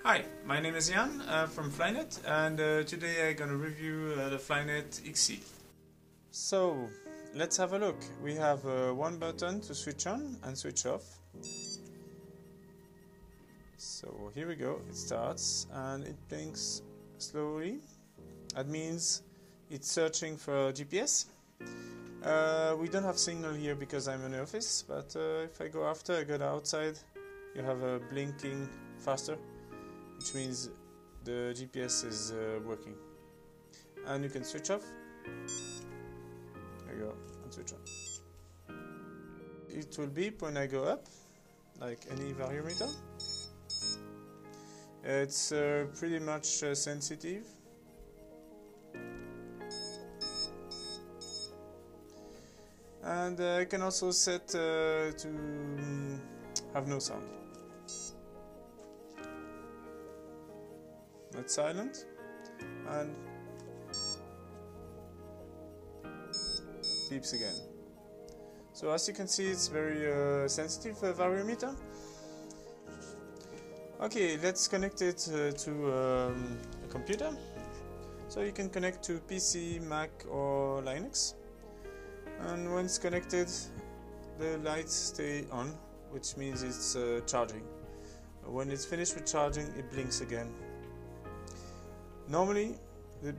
Hi, my name is Jan from FlyNet, and today I'm gonna review the FlyNet XC. So let's have a look. We have one button to switch on and switch off. So here we go. It starts and it blinks slowly. That means it's searching for GPS. We don't have signal here because I'm in the office, but if I go outside, you have a blinking faster, which means the GPS is working. And you can switch off. There you go, and switch on. It will beep when I go up, like any variometer. It's pretty much sensitive. And I can also set to have no sound. That's silent, and beeps again. So as you can see, it's very sensitive variometer. Okay, let's connect it to a computer. So you can connect to PC, Mac or Linux. And once connected, the lights stay on, which means it's charging. When it's finished with charging, it blinks again. Normally,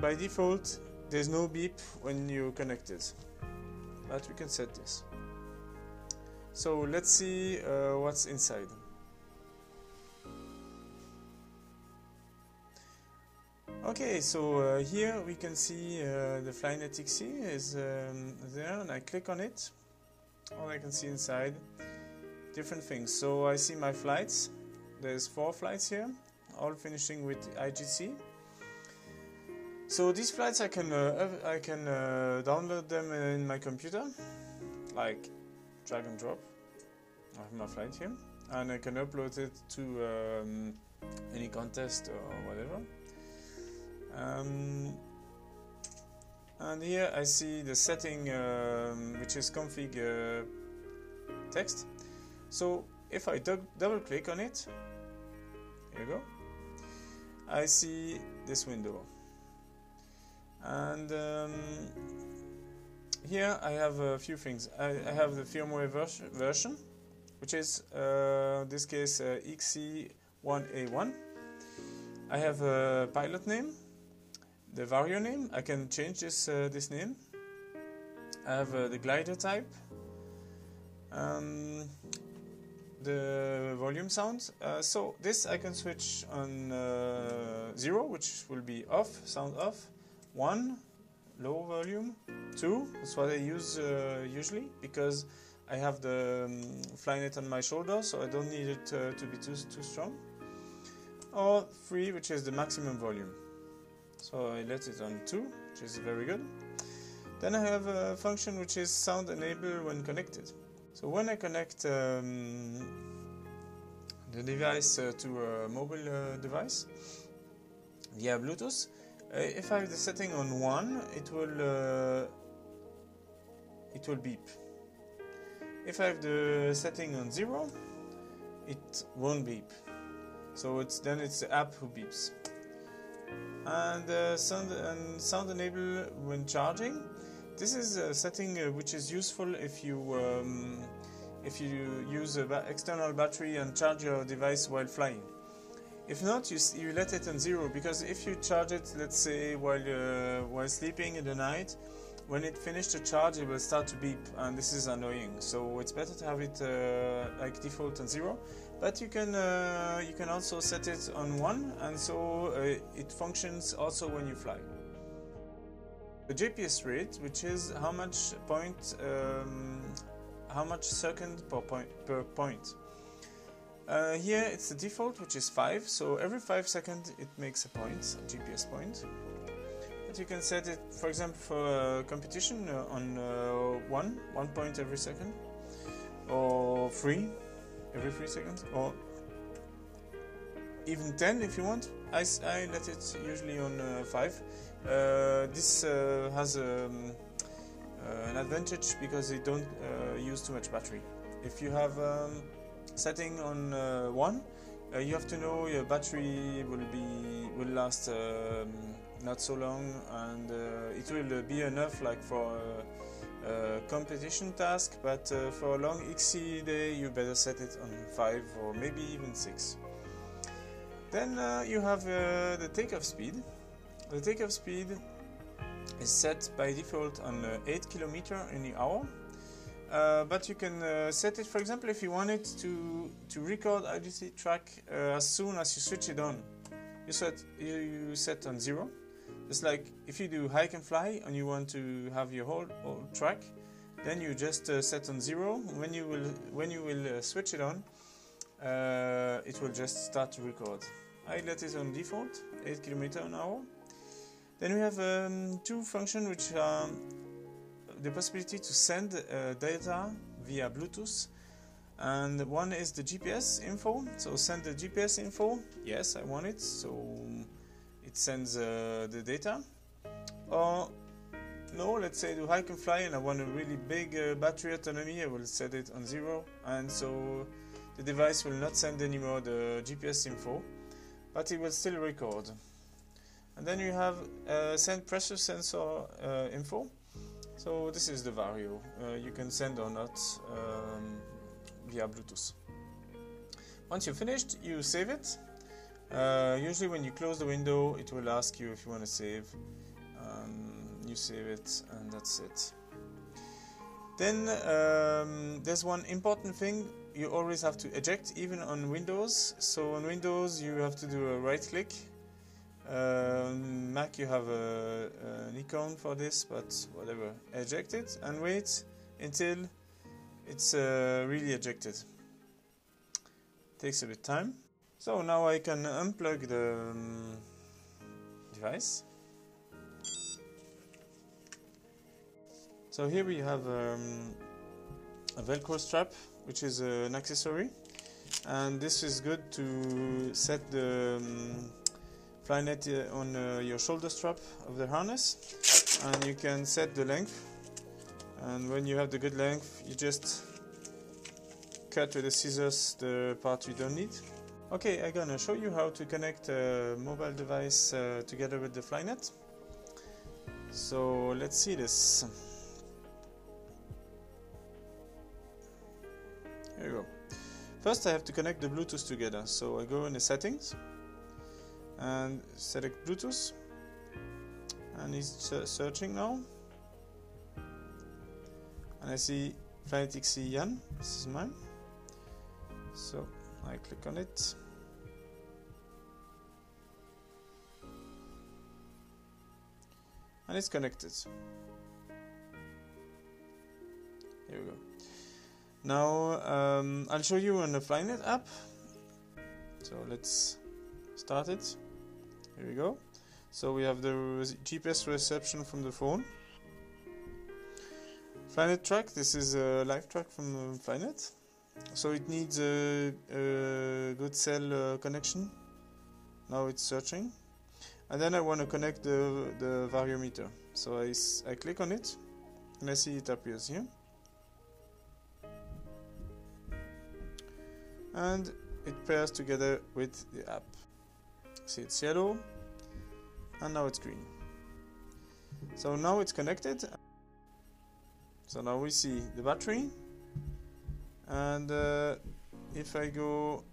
by default, there's no beep when you connect it, but we can set this. So let's see what's inside. Okay, so here we can see the FlyNet XC is there, and I click on it. All I can see inside, different things. So I see my flights. There's 4 flights here, all finishing with IGC. So these flights I can download them in my computer, like drag and drop. I have my flight here, and I can upload it to any contest or whatever. And here I see the setting, which is config text. So if I double click on it, here you go, I see this window. And here I have a few things. I have the firmware version, which is in this case XC1A1. I have a pilot name, the vario name. I can change this name. I have the glider type, the volume sound. So this I can switch on 0, which will be off, sound off. 1, low volume. 2, that's what I use usually, because I have the FlyNet on my shoulder, so I don't need it to be too strong. Or 3, which is the maximum volume. So I let it on 2, which is very good. Then I have a function which is sound enable when connected. So when I connect the device to a mobile device via Bluetooth, if I have the setting on 1, it will beep. If I have the setting on 0, it won't beep. So it's the app who beeps. And sound enable when charging. This is a setting which is useful if you use an external battery and charge your device while flying. If not, you let it on 0, because if you charge it, let's say while sleeping in the night, when it finishes the charge, it will start to beep, and this is annoying. So it's better to have it like default on 0. But you can also set it on 1, and so it functions also when you fly. The GPS rate, which is how much second per point. Here it's the default, which is 5, so every 5 seconds it makes a point, a GPS point. But you can set it, for example, for a competition on 1 point every second, or 3 every 3 seconds, or even 10 if you want. I let it usually on 5. This has an advantage because it don't use too much battery. If you have setting on 1, You have to know your battery will last not so long, and it will be enough like for a competition task, but for a long XC day you better set it on 5 or maybe even 6. Then you have the takeoff speed. The takeoff speed is set by default on 8 km in the hour. But you can set it, for example, if you want it to record IGC track as soon as you switch it on. You set on 0. It's like if you do hike and fly and you want to have your whole track, then you just set on 0. When you will switch it on, it will just start to record. I let it on default, 8 km an hour. Then we have two functions which are the possibility to send data via Bluetooth, and one is the GPS info. So send the GPS info, yes, I want it, so it sends the data. Or no, let's say to hike and fly and I want a really big battery autonomy, I will set it on 0, and so the device will not send anymore the GPS info, but it will still record. And then you have send pressure sensor info. So this is the vario. You can send or not via Bluetooth. Once you're finished, you save it. Usually when you close the window, it will ask you if you want to save. You save it, and that's it. Then there's one important thing. You always have to eject, even on Windows. So on Windows you have to do a right click. Mac you have an icon for this, but whatever, eject it and wait until it's really ejected. Takes a bit of time. So now I can unplug the device. So here we have a Velcro strap, which is an accessory, and this is good to set the FlyNet on your shoulder strap of the harness, and you can set the length, and when you have the good length you just cut with the scissors the part you don't need. Okay, I'm gonna show you how to connect a mobile device together with the FlyNet. So let's see this. Here we go. First I have to connect the Bluetooth together, so I go in the settings and select Bluetooth, and it's searching now, and I see FlyNet XC Yan, this is mine, so I click on it, and it's connected. Here we go. Now I'll show you on the FlyNet app, so let's start it. Here we go. So we have the GPS reception from the phone. FlyNet track, this is a live track from FlyNet. So it needs a good cell connection. Now it's searching. And then I want to connect the variometer. So I click on it, and I see it appears here. And it pairs together with the app. See, it's yellow, and now it's green. So now it's connected. So now we see the battery, and if I go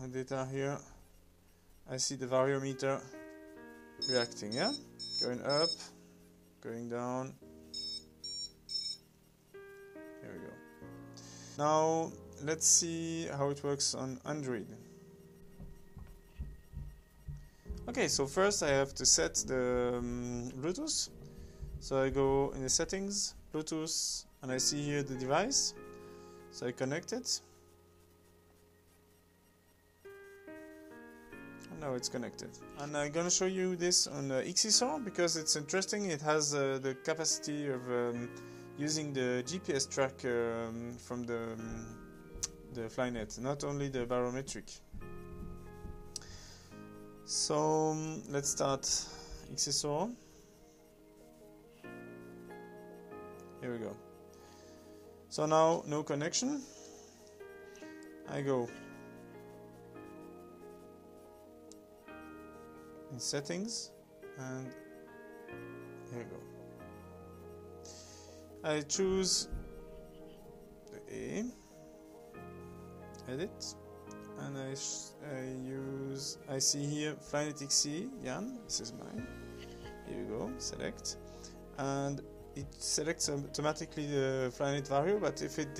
on data here, I see the variometer reacting, yeah? Going up, going down. Here we go. Now let's see how it works on Android. Okay, so first I have to set the Bluetooth. So I go in the settings, Bluetooth, and I see here the device. So I connect it. And now it's connected. And I'm gonna show you this on XC because it's interesting. It has the capacity of using the GPS track from the FlyNet, not only the barometric. So let's start XC. Here we go. So now no connection. I go in settings, and here we go. I choose the A, edit, and I see here FlyNet XC, Jan, this is mine. Here you go, select, and it selects automatically the FlyNet Vario, but if it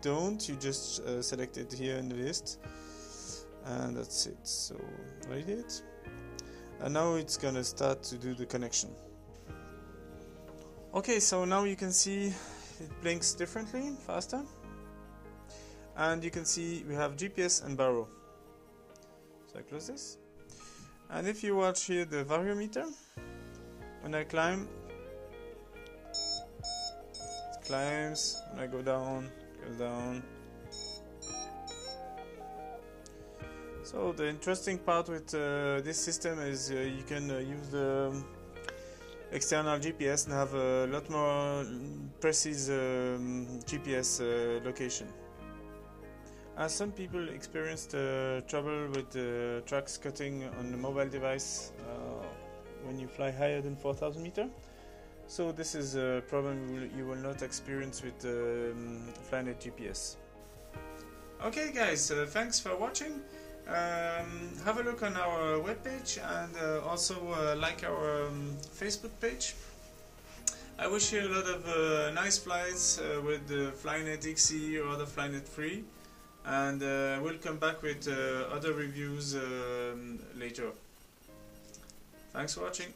don't, you just select it here in the list, and that's it. So I did it, and now it's gonna start to do the connection. Okay, so now you can see it blinks differently, faster, and you can see we have GPS and Vario. So I close this, and if you watch here the variometer, when I climb, it climbs, when I go down, it goes down. So the interesting part with this system is you can use the external GPS and have a lot more precise GPS location. As some people experienced trouble with the tracks cutting on the mobile device when you fly higher than 4,000 meters. So this is a problem you will not experience with FlyNet GPS. Okay guys, thanks for watching. Have a look on our webpage, and also like our Facebook page. I wish you a lot of nice flights with the FlyNet XC or the FlyNet 3, and we'll come back with other reviews later. Thanks for watching.